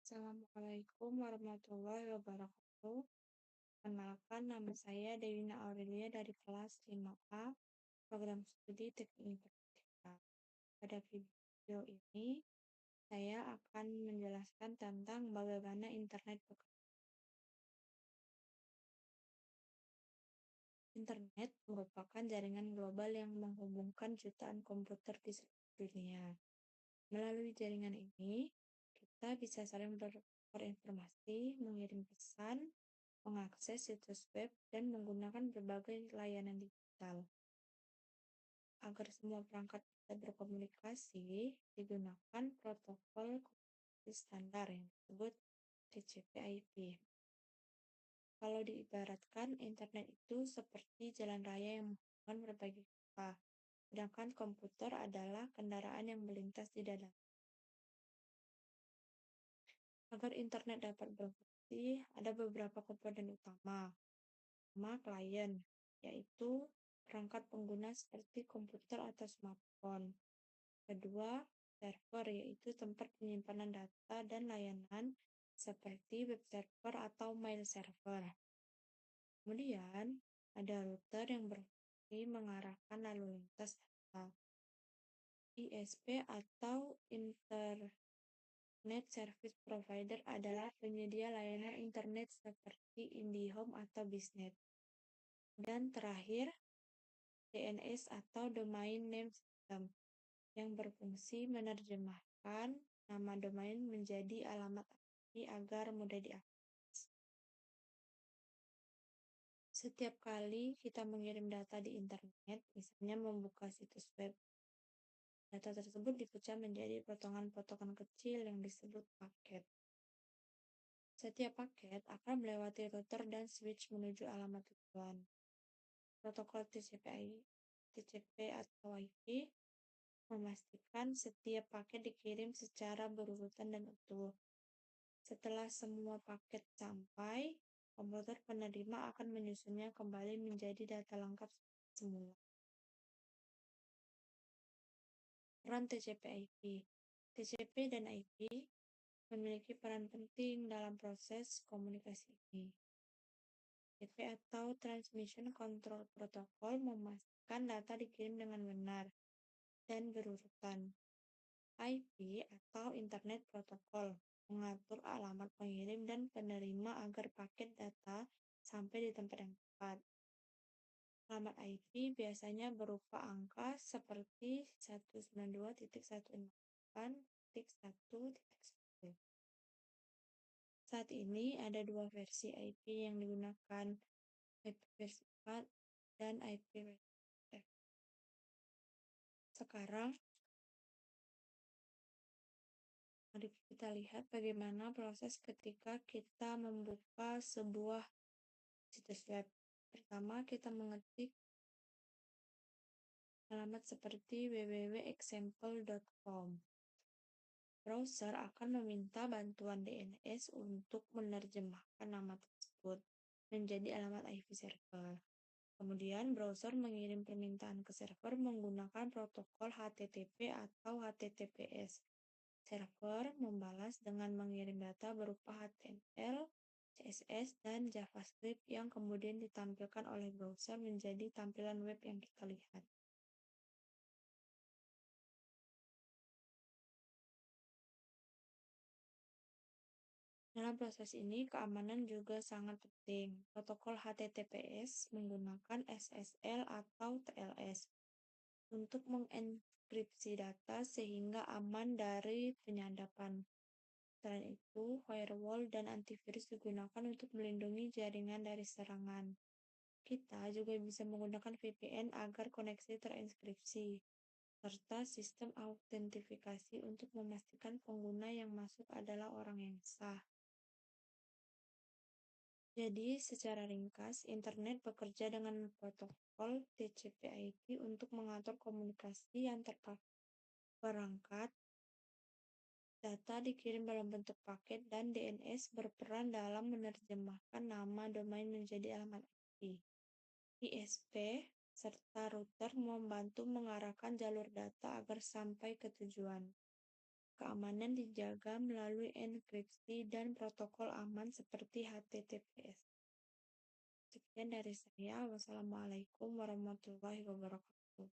Assalamualaikum warahmatullahi wabarakatuh. Kenalkan nama saya Dewina Aurelia dari kelas 5A, program studi Teknik Informatika. Pada video ini, saya akan menjelaskan tentang bagaimana internet bekerja. Internet merupakan jaringan global yang menghubungkan jutaan komputer di seluruh dunia. Melalui jaringan ini, kita bisa saling berinformasi, mengirim pesan, mengakses situs web, dan menggunakan berbagai layanan digital. Agar semua perangkat bisa berkomunikasi, digunakan protokol komunikasi standar yang disebut TCP/IP. Kalau diibaratkan, internet itu seperti jalan raya yang menghubungkan berbagai kota, sedangkan komputer adalah kendaraan yang melintas di dalam. Agar internet dapat berfungsi, ada beberapa komponen utama. Pertama, klien, yaitu perangkat pengguna seperti komputer atau smartphone. Kedua, server, yaitu tempat penyimpanan data dan layanan seperti web server atau mail server. Kemudian, ada router yang berfungsi mengarahkan lalu lintas data. ISP atau Internet Service Provider adalah penyedia layanan internet seperti IndiHome atau Biznet. Dan terakhir, DNS atau Domain Name System yang berfungsi menerjemahkan nama domain menjadi alamat IP agar mudah diakses. Setiap kali kita mengirim data di internet, misalnya membuka situs web, data tersebut dipecah menjadi potongan-potongan kecil yang disebut paket. Setiap paket akan melewati router dan switch menuju alamat tujuan. Protokol TCP atau IP memastikan setiap paket dikirim secara berurutan dan utuh. Setelah semua paket sampai, komputer penerima akan menyusunnya kembali menjadi data lengkap seperti semula. Peran TCP/IP. TCP dan IP memiliki peran penting dalam proses komunikasi ini. TCP atau Transmission Control Protocol memastikan data dikirim dengan benar dan berurutan. IP atau Internet Protocol mengatur alamat pengirim dan penerima agar paket data sampai di tempat yang tepat. Alamat IP biasanya berupa angka seperti 192.168.1.1. Saat ini ada dua versi IP yang digunakan, IP versi 4 dan IP versi 5. Sekarang, mari kita lihat bagaimana proses ketika kita membuka sebuah situs web. Pertama, kita mengetik alamat seperti www.example.com. Browser akan meminta bantuan DNS untuk menerjemahkan nama tersebut menjadi alamat IP server. Kemudian, browser mengirim permintaan ke server menggunakan protokol HTTP atau HTTPS. Server membalas dengan mengirim data berupa HTML, CSS, dan JavaScript yang kemudian ditampilkan oleh browser menjadi tampilan web yang kita lihat. Dalam proses ini, keamanan juga sangat penting. Protokol HTTPS menggunakan SSL atau TLS untuk mengenkripsi data sehingga aman dari penyadapan. Selain itu, firewall dan antivirus digunakan untuk melindungi jaringan dari serangan. Kita juga bisa menggunakan VPN agar koneksi terenkripsi, serta sistem autentifikasi untuk memastikan pengguna yang masuk adalah orang yang sah. Jadi, secara ringkas, internet bekerja dengan protokol TCP/IP untuk mengatur komunikasi antar perangkat. Data dikirim dalam bentuk paket dan DNS berperan dalam menerjemahkan nama domain menjadi alamat IP. ISP serta router membantu mengarahkan jalur data agar sampai ke tujuan. Keamanan dijaga melalui enkripsi dan protokol aman seperti HTTPS. Sekian dari saya. Wassalamualaikum warahmatullahi wabarakatuh.